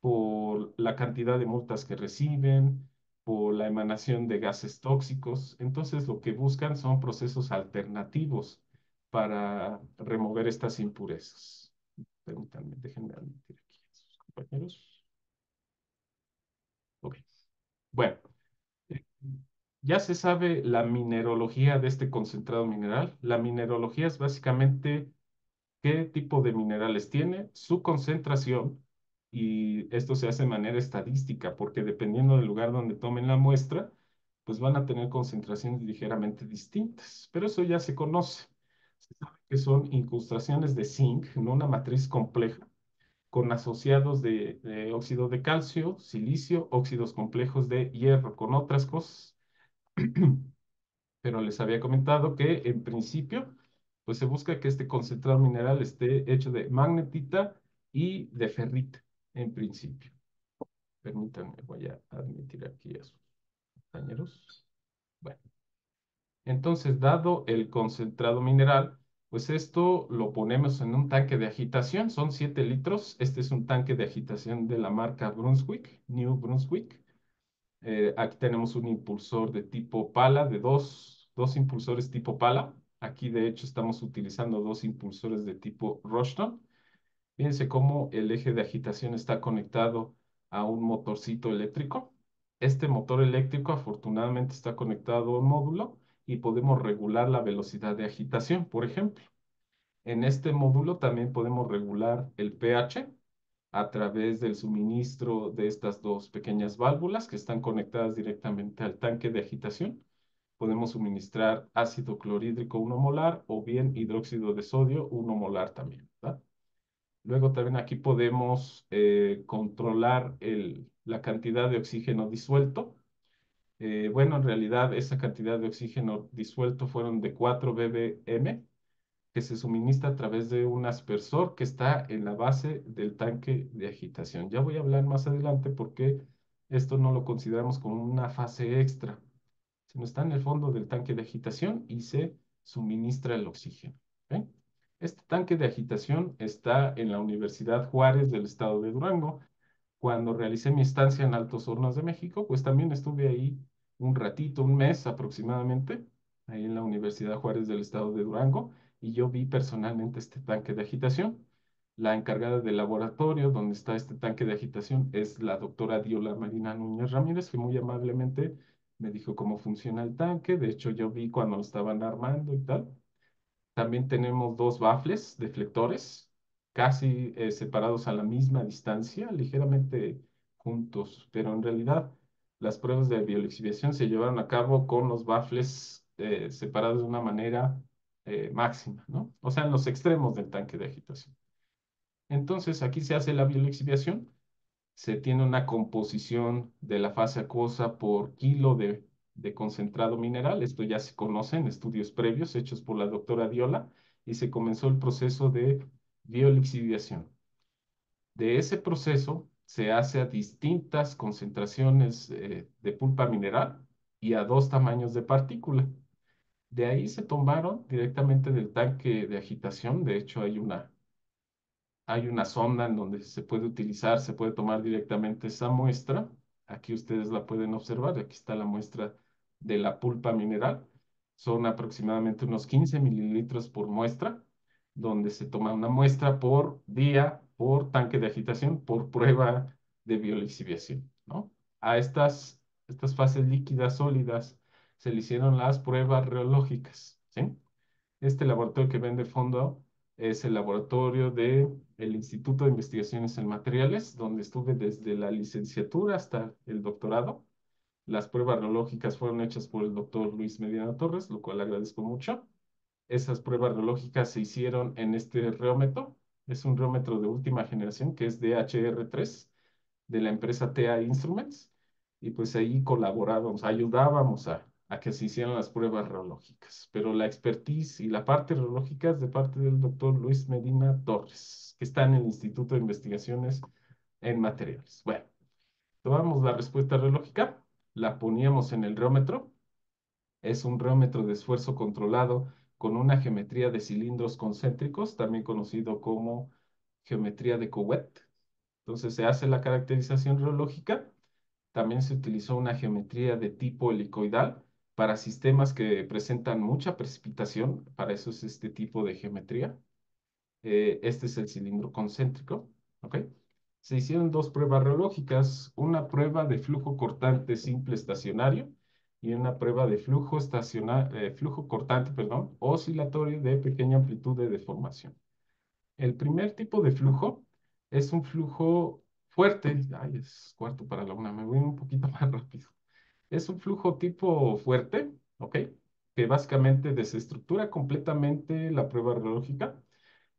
por la cantidad de multas que reciben, por la emanación de gases tóxicos. Entonces, lo que buscan son procesos alternativos para remover estas impurezas. Permítanme, déjenme admitir aquí a sus compañeros. Ok. Bueno, eh, ya se sabe la minerología de este concentrado mineral. La minerología es básicamente qué tipo de minerales tiene, su concentración, y esto se hace de manera estadística, porque dependiendo del lugar donde tomen la muestra, pues van a tener concentraciones ligeramente distintas, pero eso ya se conoce. Se sabe que son incrustaciones de zinc, no una matriz compleja, con asociados de óxido de calcio, silicio, óxidos complejos de hierro, con otras cosas. Pero les había comentado que en principio, pues se busca que este concentrado mineral esté hecho de magnetita y de ferrita, en principio. Permítanme, voy a admitir aquí a sus compañeros. Bueno, entonces, dado el concentrado mineral, pues esto lo ponemos en un tanque de agitación, son 7 litros. Este es un tanque de agitación de la marca Brunswick, New Brunswick. Aquí tenemos un impulsor de tipo pala, de dos impulsores tipo pala. Aquí de hecho estamos utilizando dos impulsores de tipo Rushton. Fíjense cómo el eje de agitación está conectado a un motorcito eléctrico. Este motor eléctrico afortunadamente está conectado a un módulo y podemos regular la velocidad de agitación, por ejemplo. En este módulo también podemos regular el pH a través del suministro de estas dos pequeñas válvulas que están conectadas directamente al tanque de agitación. podemos suministrar ácido clorhídrico 1 molar o bien hidróxido de sodio 1 molar también, ¿verdad? Luego también aquí podemos controlar la cantidad de oxígeno disuelto. Bueno, en realidad esa cantidad de oxígeno disuelto fueron de 4 ppm que se suministra a través de un aspersor que está en la base del tanque de agitación. Ya voy a hablar más adelante porque esto no lo consideramos como una fase extra, sino está en el fondo del tanque de agitación y se suministra el oxígeno. ¿Ok? Este tanque de agitación está en la Universidad Juárez del estado de Durango. Cuando realicé mi estancia en Altos Hornos de México, pues también estuve ahí un ratito, un mes aproximadamente, ahí en la Universidad Juárez del estado de Durango, y yo vi personalmente este tanque de agitación. La encargada del laboratorio donde está este tanque de agitación es la doctora Diola Marina Núñez Ramírez, que muy amablemente me dijo cómo funciona el tanque. De hecho, yo vi cuando lo estaban armando y tal. También tenemos dos bafles deflectores, casi separados a la misma distancia, ligeramente juntos, pero en realidad las pruebas de biolixiviación se llevaron a cabo con los bafles separados de una manera máxima, ¿no? O sea, en los extremos del tanque de agitación. Entonces, aquí se hace la biolixiviación, se tiene una composición de la fase acuosa por kilo de concentrado mineral. Esto ya se conoce en estudios previos hechos por la doctora Diola y se comenzó el proceso de biolixiviación. De ese proceso se hace a distintas concentraciones de pulpa mineral y a dos tamaños de partícula. De ahí se tomaron directamente del tanque de agitación. De hecho, hay una sonda en donde se puede utilizar, se puede tomar directamente esa muestra. Aquí ustedes la pueden observar. Aquí está la muestra de la pulpa mineral. Son aproximadamente unos 15 mililitros por muestra, donde se toma una muestra por día, por tanque de agitación, por prueba de biolixiviación, ¿no? A estas fases líquidas sólidas se le hicieron las pruebas reológicas, ¿sí? Este laboratorio que ven de fondo es el laboratorio del Instituto de Investigaciones en Materiales, donde estuve desde la licenciatura hasta el doctorado. Las pruebas reológicas fueron hechas por el doctor Luis Medina Torres, lo cual agradezco mucho. Esas pruebas reológicas se hicieron en este reómetro. Es un reómetro de última generación que es DHR3 de la empresa TA Instruments, y pues ahí colaborábamos, ayudábamos a que se hicieran las pruebas reológicas. Pero la expertise y la parte reológica es de parte del doctor Luis Medina Torres, que está en el Instituto de Investigaciones en Materiales. Bueno, tomamos la respuesta reológica, la poníamos en el reómetro. Es un reómetro de esfuerzo controlado con una geometría de cilindros concéntricos, también conocido como geometría de Couette. Entonces se hace la caracterización reológica. También se utilizó una geometría de tipo helicoidal para sistemas que presentan mucha precipitación. Para eso es este tipo de geometría. Este es el cilindro concéntrico. ¿Ok? Se hicieron dos pruebas reológicas, una prueba de flujo cortante simple estacionario y una prueba de flujo cortante, perdón, oscilatorio de pequeña amplitud de deformación. El primer tipo de flujo es un flujo fuerte. Ay, es 1:45, me voy un poquito más rápido. Es un flujo tipo fuerte, ¿ok? Que básicamente desestructura completamente la prueba reológica.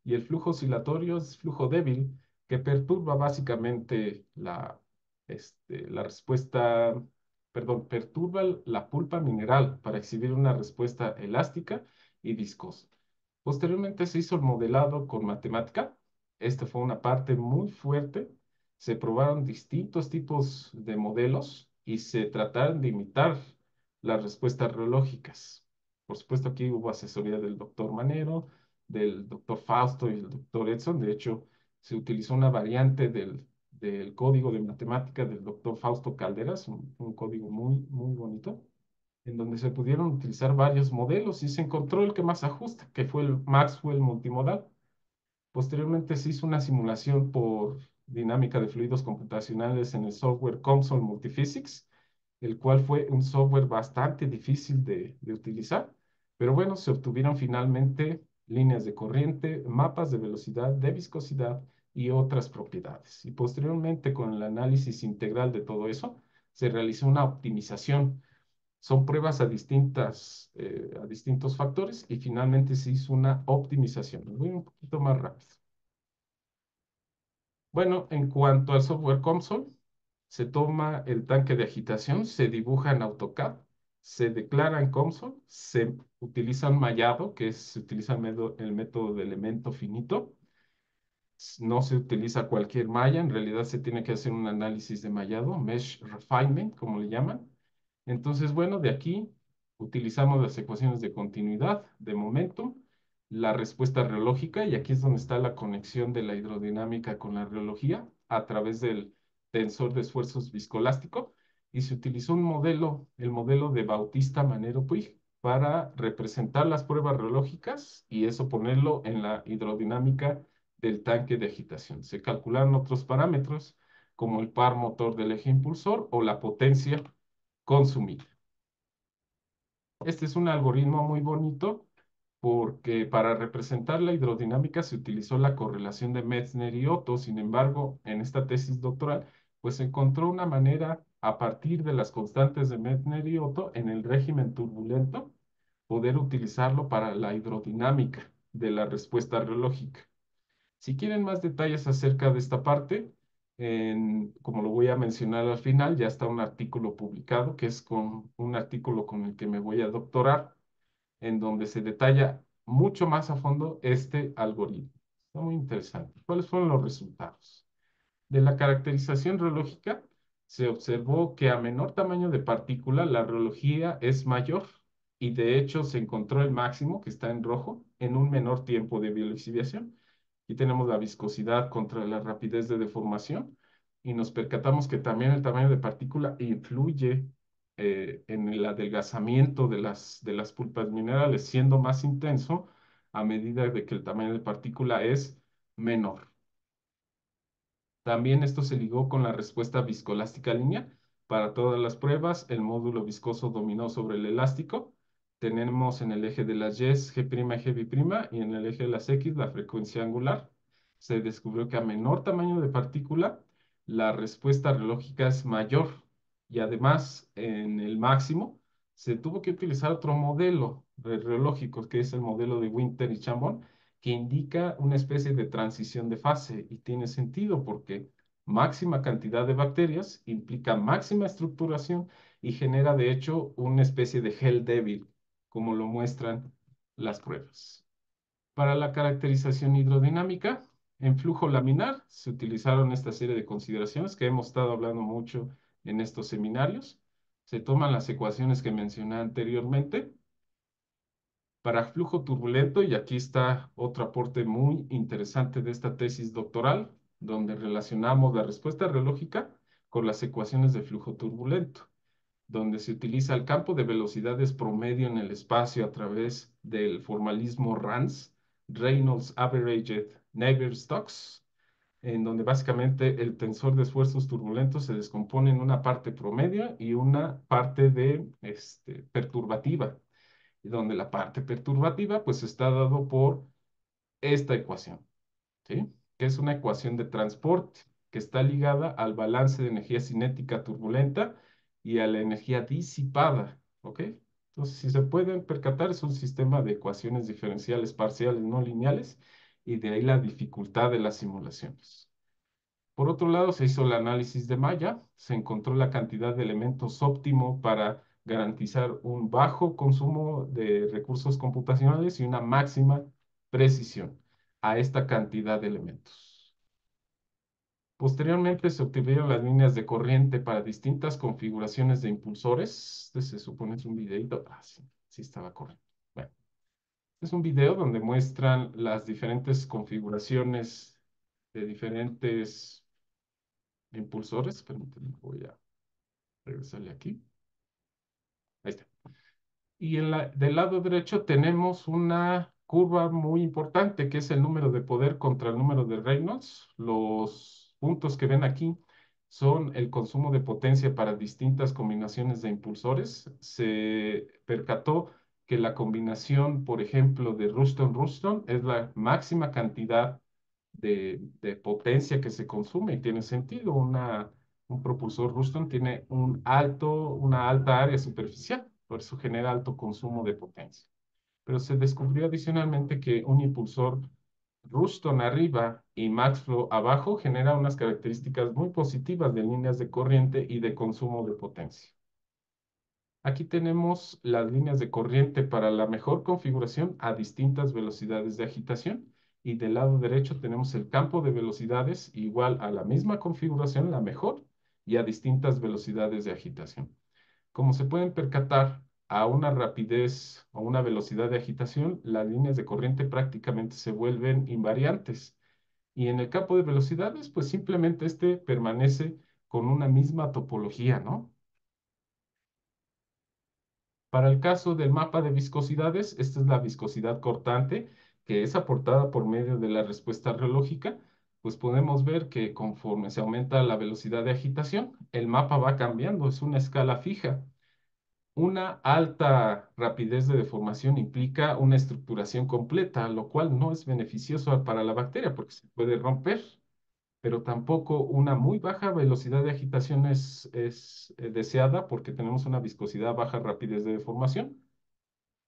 Y el flujo oscilatorio es flujo débil, que perturba básicamente la respuesta, perdón, perturba la pulpa mineral para exhibir una respuesta elástica y viscosa. Posteriormente se hizo el modelado con matemática. Esta fue una parte muy fuerte. Se probaron distintos tipos de modelos y se trataron de imitar las respuestas reológicas. Por supuesto, aquí hubo asesoría del doctor Manero, del doctor Fausto y el doctor Edson. De hecho, se utilizó una variante del código de matemática del doctor Fausto Calderas, un código muy, muy bonito, en donde se pudieron utilizar varios modelos y se encontró el que más ajusta, que fue el Maxwell multimodal. Posteriormente se hizo una simulación por dinámica de fluidos computacionales en el software COMSOL Multiphysics, el cual fue un software bastante difícil de utilizar, pero bueno, se obtuvieron finalmente líneas de corriente, mapas de velocidad, de viscosidad y otras propiedades. Y posteriormente, con el análisis integral de todo eso, se realizó una optimización Son pruebas a distintos factores y finalmente se hizo una optimización. Voy un poquito más rápido. Bueno, en cuanto al software console, se toma el tanque de agitación, se dibuja en AutoCAD, se declara en console, se utiliza un mallado, se utiliza el método de elemento finito. No se utiliza cualquier malla, en realidad se tiene que hacer un análisis de mallado, mesh refinement, como le llaman. Entonces, bueno, de aquí utilizamos las ecuaciones de continuidad, de momentum, la respuesta reológica, y aquí es donde está la conexión de la hidrodinámica con la reología a través del tensor de esfuerzos viscoelástico, y se utilizó un modelo, el modelo de Bautista-Manero-Puig, para representar las pruebas reológicas y eso ponerlo en la hidrodinámica del tanque de agitación. Se calcularon otros parámetros como el par motor del eje impulsor o la potencia consumida. Este es un algoritmo muy bonito porque para representar la hidrodinámica se utilizó la correlación de Metzner y Otto. Sin embargo, en esta tesis doctoral, pues se encontró una manera a partir de las constantes de Metzner y Otto en el régimen turbulento poder utilizarlo para la hidrodinámica de la respuesta reológica. Si quieren más detalles acerca de esta parte, como lo voy a mencionar al final, ya está un artículo publicado, que es con un artículo con el que me voy a doctorar, en donde se detalla mucho más a fondo este algoritmo. Está muy interesante. ¿Cuáles fueron los resultados? De la caracterización reológica, se observó que a menor tamaño de partícula, la reología es mayor, y de hecho se encontró el máximo, que está en rojo, en un menor tiempo de biolixiviación. Aquí tenemos la viscosidad contra la rapidez de deformación y nos percatamos que también el tamaño de partícula influye en el adelgazamiento de las pulpas minerales, siendo más intenso a medida de que el tamaño de partícula es menor. También esto se ligó con la respuesta viscoelástica lineal. Para todas las pruebas, el módulo viscoso dominó sobre el elástico. Tenemos en el eje de las Y, G' y G', y en el eje de las X, la frecuencia angular. Se descubrió que a menor tamaño de partícula, la respuesta reológica es mayor. Y además, en el máximo, se tuvo que utilizar otro modelo reológico, que es el modelo de Winter y Chambon, que indica una especie de transición de fase, y tiene sentido porque máxima cantidad de bacterias implica máxima estructuración y genera de hecho una especie de gel débil, como lo muestran las pruebas. Para la caracterización hidrodinámica, en flujo laminar se utilizaron esta serie de consideraciones que hemos estado hablando mucho en estos seminarios. Se toman las ecuaciones que mencioné anteriormente para flujo turbulento, y aquí está otro aporte muy interesante de esta tesis doctoral, donde relacionamos la respuesta reológica con las ecuaciones de flujo turbulento, donde se utiliza el campo de velocidades promedio en el espacio a través del formalismo RANS, Reynolds Averaged Navier-Stokes, en donde básicamente el tensor de esfuerzos turbulentos se descompone en una parte promedio y una parte perturbativa, y donde la parte perturbativa pues está dado por esta ecuación, ¿sí? Que es una ecuación de transporte que está ligada al balance de energía cinética turbulenta y a la energía disipada, ¿ok? Entonces, si se pueden percatar, es un sistema de ecuaciones diferenciales parciales no lineales, y de ahí la dificultad de las simulaciones. Por otro lado, se hizo el análisis de malla, se encontró la cantidad de elementos óptimo para garantizar un bajo consumo de recursos computacionales y una máxima precisión a esta cantidad de elementos. Posteriormente se obtuvieron las líneas de corriente para distintas configuraciones de impulsores. Este se supone es un videito. Ah, sí, sí estaba correcto. Bueno, este es un video donde muestran las diferentes configuraciones de diferentes impulsores. Permítanme, voy a regresarle aquí. Ahí está. Y del lado derecho tenemos una curva muy importante, que es el número de poder contra el número de Reynolds. Los puntos que ven aquí son el consumo de potencia para distintas combinaciones de impulsores. Se percató que la combinación, por ejemplo, de Ruston-Ruston es la máxima cantidad de potencia que se consume, y tiene sentido. Un propulsor Ruston tiene una alta área superficial, por eso genera alto consumo de potencia. Pero se descubrió adicionalmente que un impulsor Ruston arriba y Maxflow abajo genera unas características muy positivas de líneas de corriente y de consumo de potencia. Aquí tenemos las líneas de corriente para la mejor configuración a distintas velocidades de agitación. Y del lado derecho tenemos el campo de velocidades igual a la misma configuración, la mejor, y a distintas velocidades de agitación. Como se pueden percatar, a una rapidez o una velocidad de agitación, las líneas de corriente prácticamente se vuelven invariantes. Y en el campo de velocidades, pues simplemente este permanece con una misma topología, ¿no? Para el caso del mapa de viscosidades, esta es la viscosidad cortante, que es aportada por medio de la respuesta reológica. Pues podemos ver que conforme se aumenta la velocidad de agitación, el mapa va cambiando, es una escala fija. Una alta rapidez de deformación implica una estructuración completa, lo cual no es beneficioso para la bacteria porque se puede romper, pero tampoco una muy baja velocidad de agitación es deseada porque tenemos una viscosidad baja rapidez de deformación,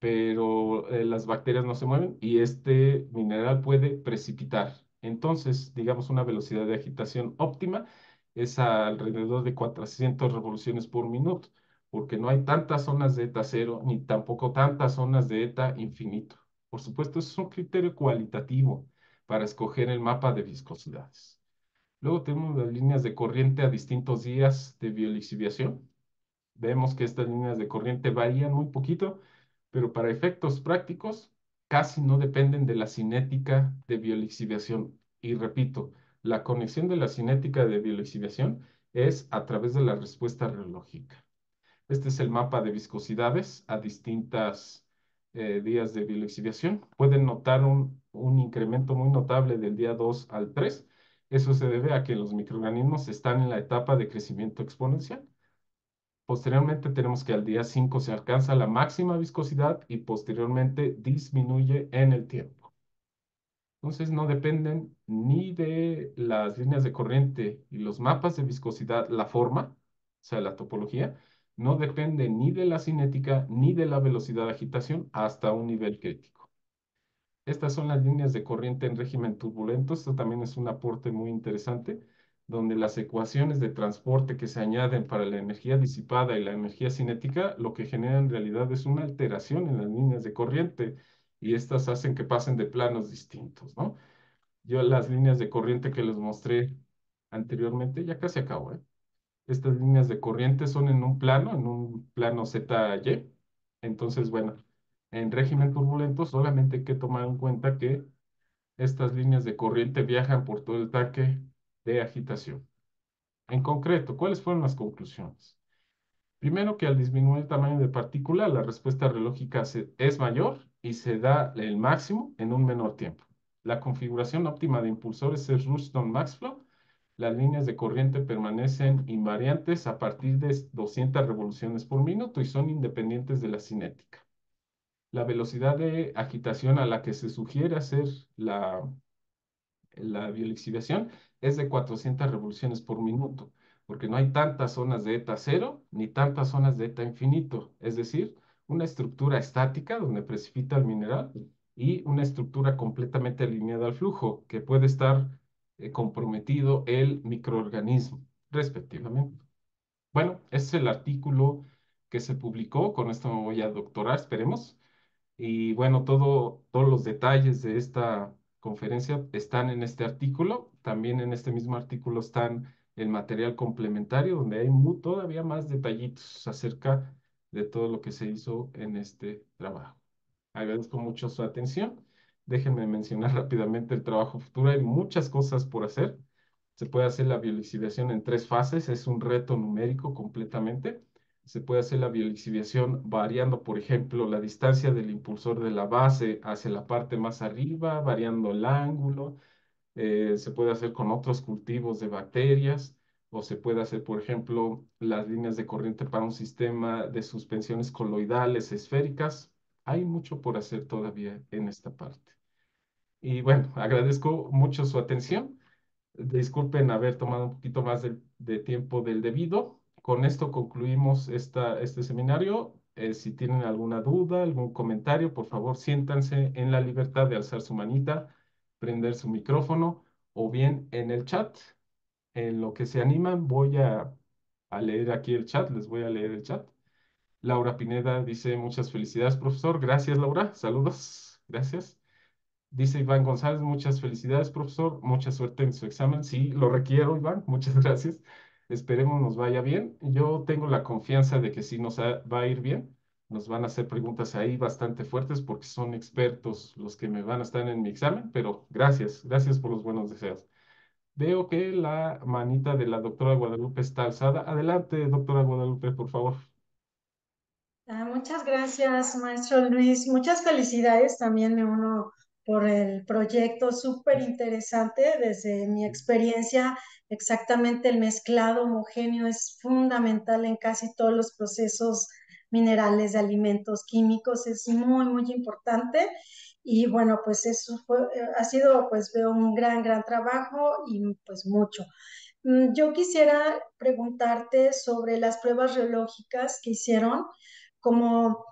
pero las bacterias no se mueven y este mineral puede precipitar. Entonces, digamos, una velocidad de agitación óptima es alrededor de 400 revoluciones por minuto, porque no hay tantas zonas de eta cero ni tampoco tantas zonas de eta infinito. Por supuesto, eso es un criterio cualitativo para escoger el mapa de viscosidades. Luego tenemos las líneas de corriente a distintos días de biolixiviación. Vemos que estas líneas de corriente varían muy poquito, pero para efectos prácticos casi no dependen de la cinética de biolixiviación. Y repito, la conexión de la cinética de biolixiviación es a través de la respuesta reológica. Este es el mapa de viscosidades a distintas días de biolixiviación. Pueden notar un incremento muy notable del día 2 al 3. Eso se debe a que los microorganismos están en la etapa de crecimiento exponencial. Posteriormente tenemos que al día 5 se alcanza la máxima viscosidad y posteriormente disminuye en el tiempo. Entonces no dependen ni de las líneas de corriente y los mapas de viscosidad, la forma, o sea, la topología, no depende ni de la cinética ni de la velocidad de agitación hasta un nivel crítico. Estas son las líneas de corriente en régimen turbulento. Esto también es un aporte muy interesante, donde las ecuaciones de transporte que se añaden para la energía disipada y la energía cinética, lo que genera en realidad es una alteración en las líneas de corriente y estas hacen que pasen de planos distintos, ¿no? Yo las líneas de corriente que les mostré anteriormente, ya casi acabo, ¿eh? Estas líneas de corriente son en un plano ZY. Entonces, bueno, en régimen turbulento solamente hay que tomar en cuenta que estas líneas de corriente viajan por todo el tanque de agitación. En concreto, ¿cuáles fueron las conclusiones? Primero, que al disminuir el tamaño de partícula, la respuesta reológica es mayor y se da el máximo en un menor tiempo. La configuración óptima de impulsores es Ruston-Maxflow. Las líneas de corriente permanecen invariantes a partir de 200 revoluciones por minuto y son independientes de la cinética. La velocidad de agitación a la que se sugiere hacer la biolixiviación es de 400 revoluciones por minuto, porque no hay tantas zonas de eta cero ni tantas zonas de eta infinito, es decir, una estructura estática donde precipita el mineral y una estructura completamente alineada al flujo, que puede estar comprometido el microorganismo, respectivamente. Bueno, ese es el artículo que se publicó, con esto me voy a doctorar, esperemos. Y bueno, todos los detalles de esta conferencia están en este artículo. También en este mismo artículo están el material complementario, donde hay todavía más detallitos acerca de todo lo que se hizo en este trabajo. Agradezco mucho su atención. Déjenme mencionar rápidamente el trabajo futuro. Hay muchas cosas por hacer. Se puede hacer la biolixiviación en 3 fases. Es un reto numérico completamente. Se puede hacer la biolixiviación variando, por ejemplo, la distancia del impulsor de la base hacia la parte más arriba, variando el ángulo. Se puede hacer con otros cultivos de bacterias o se puede hacer, por ejemplo, las líneas de corriente para un sistema de suspensiones coloidales esféricas. Hay mucho por hacer todavía en esta parte. Y bueno, agradezco mucho su atención. Disculpen haber tomado un poquito más de tiempo del debido. Con esto concluimos este seminario. Si tienen alguna duda, algún comentario, por favor, siéntanse en la libertad de alzar su manita, prender su micrófono o bien en el chat. En lo que se animan, voy a leer aquí el chat, les voy a leer el chat. Laura Pineda dice, muchas felicidades, profesor. Gracias, Laura. Saludos. Gracias. Dice Iván González, muchas felicidades, profesor. Mucha suerte en su examen. Sí, lo requiero, Iván. Muchas gracias. Esperemos nos vaya bien. Yo tengo la confianza de que sí va a ir bien. Nos van a hacer preguntas ahí bastante fuertes porque son expertos los que me van a estar en mi examen, pero gracias, gracias por los buenos deseos. Veo que la manita de la doctora Guadalupe está alzada. Adelante, doctora Guadalupe, por favor. Muchas gracias, maestro Luis. Muchas felicidades. También me uno por el proyecto súper interesante. Desde mi experiencia, exactamente el mezclado homogéneo es fundamental en casi todos los procesos minerales de alimentos químicos. Es muy, muy importante. Y bueno, pues ha sido, pues veo un gran trabajo y pues mucho. Yo quisiera preguntarte sobre las pruebas reológicas que hicieron, como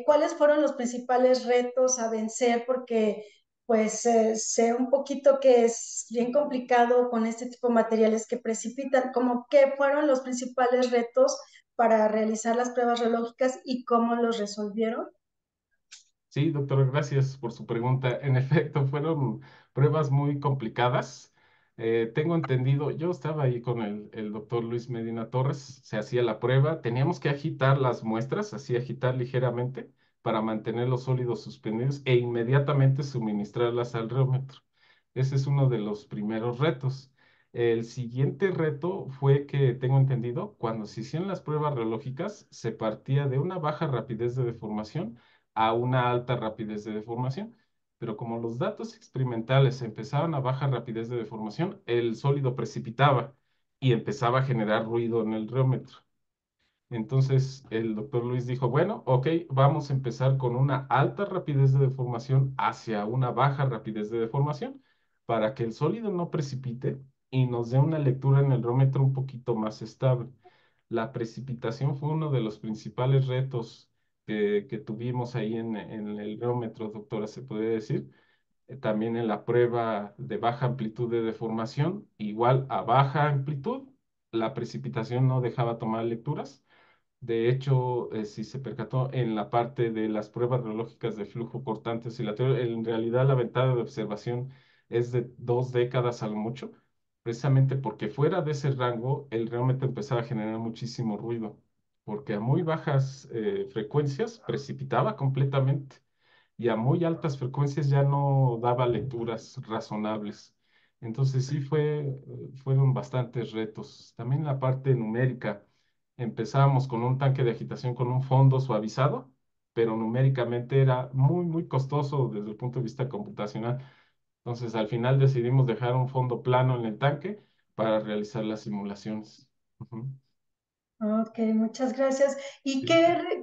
cuáles fueron los principales retos a vencer, porque pues sé un poquito que es bien complicado con este tipo de materiales que precipitan, como qué fueron los principales retos para realizar las pruebas reológicas y cómo los resolvieron. Sí, doctor, gracias por su pregunta. En efecto, fueron pruebas muy complicadas. Tengo entendido, yo estaba ahí con el doctor Luis Medina Torres, se hacía la prueba, teníamos que agitar las muestras, así agitar ligeramente para mantener los sólidos suspendidos e inmediatamente suministrarlas al reómetro. Ese es uno de los primeros retos. El siguiente reto fue que, tengo entendido, cuando se hicieron las pruebas reológicas, se partía de una baja rapidez de deformación a una alta rapidez de deformación. Pero como los datos experimentales empezaban a baja rapidez de deformación, el sólido precipitaba y empezaba a generar ruido en el reómetro. Entonces el doctor Luis dijo, bueno, ok, vamos a empezar con una alta rapidez de deformación hacia una baja rapidez de deformación para que el sólido no precipite y nos dé una lectura en el reómetro un poquito más estable. La precipitación fue uno de los principales retos que tuvimos ahí en el reómetro, doctora, se puede decir. También en la prueba de baja amplitud de deformación, igual a baja amplitud, la precipitación no dejaba tomar lecturas. De hecho, si se percató en la parte de las pruebas reológicas de flujo cortante oscilatorio, en realidad la ventana de observación es de 2 décadas a lo mucho, precisamente porque fuera de ese rango el reómetro empezaba a generar muchísimo ruido, porque a muy bajas frecuencias precipitaba completamente y a muy altas frecuencias ya no daba lecturas razonables. Entonces sí fueron bastantes retos. También la parte numérica. Empezábamos con un tanque de agitación con un fondo suavizado, pero numéricamente era muy costoso desde el punto de vista computacional. Entonces al final decidimos dejar un fondo plano en el tanque para realizar las simulaciones. Ujú. Ok, muchas gracias. ¿Y Sí.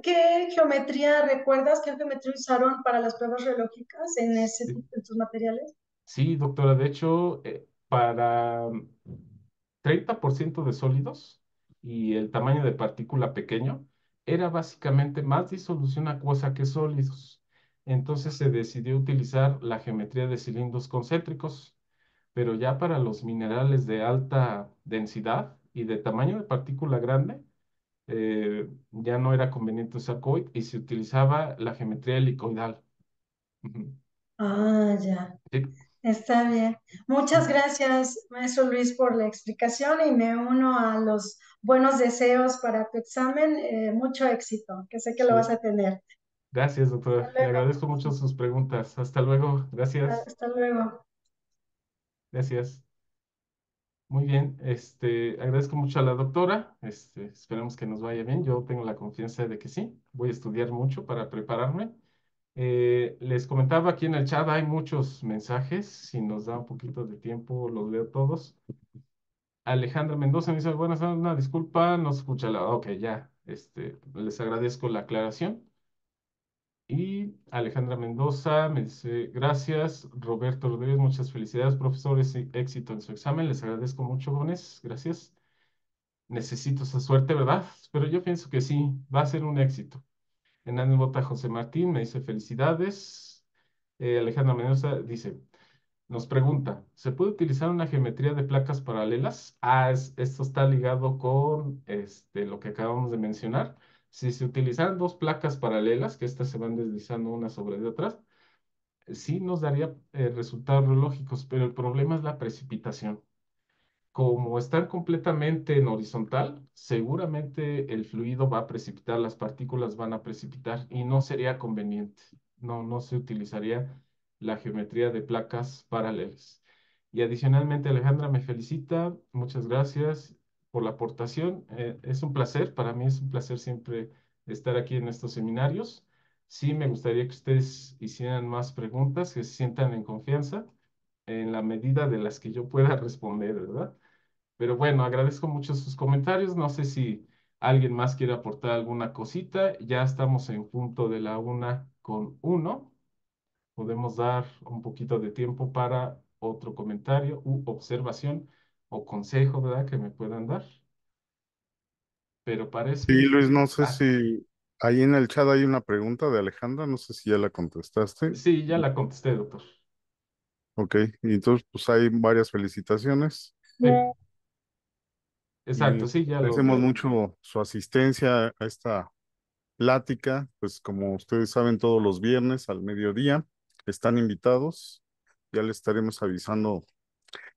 qué geometría recuerdas? ¿Qué geometría usaron para las pruebas reológicas en Sí. en tus materiales? Sí, doctora, de hecho, para 30% de sólidos y el tamaño de partícula pequeño, era básicamente más disolución acuosa que sólidos. Entonces se decidió utilizar la geometría de cilindros concéntricos, pero ya para los minerales de alta densidad y de tamaño de partícula grande, ya no era conveniente usar COID y se utilizaba la geometría helicoidal. Ujú. Ah, ya. Sí, Está bien. Muchas gracias, maestro Luis, por la explicación y me uno a los buenos deseos para tu examen. Mucho éxito, que sé que lo vas sí. a tener. Gracias, Hasta doctora. Le luego. agradezco mucho sus preguntas. Hasta luego. Gracias. Hasta luego. Gracias. Muy bien. Agradezco mucho a la doctora. Esperemos que nos vaya bien. Yo tengo la confianza de que sí. Voy a estudiar mucho para prepararme. Les comentaba aquí en el chat, hay muchos mensajes. Si nos da un poquito de tiempo, los leo todos. Alejandra Mendoza me dice, buenas tardes, una disculpa, no se escucha la... Ok, ya. Les agradezco la aclaración. Y Alejandra Mendoza me dice, gracias. Roberto Rodríguez, muchas felicidades, profesores, y éxito en su examen. Les agradezco mucho, jóvenes. Gracias. Necesito esa suerte, ¿verdad? Pero yo pienso que sí, va a ser un éxito. Hernández Bota José Martín me dice, felicidades. Alejandra Mendoza dice, nos pregunta, ¿se puede utilizar una geometría de placas paralelas? Esto está ligado con lo que acabamos de mencionar. Si se utilizaran dos placas paralelas, que estas se van deslizando una sobre de otras, sí nos daría resultados lógicos, pero el problema es la precipitación. Como están completamente en horizontal, seguramente el fluido va a precipitar, las partículas van a precipitar y no sería conveniente. No se utilizaría la geometría de placas paralelas. Y adicionalmente, Alejandra me felicita. Muchas gracias por la aportación. Es un placer, para mí es un placer siempre estar aquí en estos seminarios. Sí, me gustaría que ustedes hicieran más preguntas, que se sientan en confianza en la medida de las que yo pueda responder, ¿verdad? Pero bueno, agradezco mucho sus comentarios. No sé si alguien más quiere aportar alguna cosita. Ya estamos en punto de la 1:01. Podemos dar un poquito de tiempo para otro comentario u observación o consejo, ¿verdad? Que me puedan dar. Pero Sí, parece... Luis, no sé Ah, si ahí en el chat hay una pregunta de Alejandra, no sé si ya la contestaste. sí, ya la contesté, doctor. Ok, y entonces pues hay varias felicitaciones Sí, y exacto, sí, ya lo agradecemos leí. mucho su asistencia a esta plática, pues como ustedes saben, todos los viernes al mediodía están invitados, ya les estaremos avisando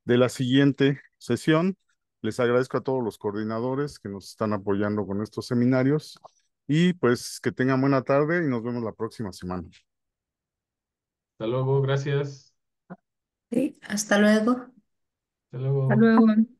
de la siguiente sesión. Les agradezco a todos los coordinadores que nos están apoyando con estos seminarios y pues que tengan buena tarde y nos vemos la próxima semana. Hasta luego, gracias. Sí, hasta luego. Hasta Hasta luego. luego.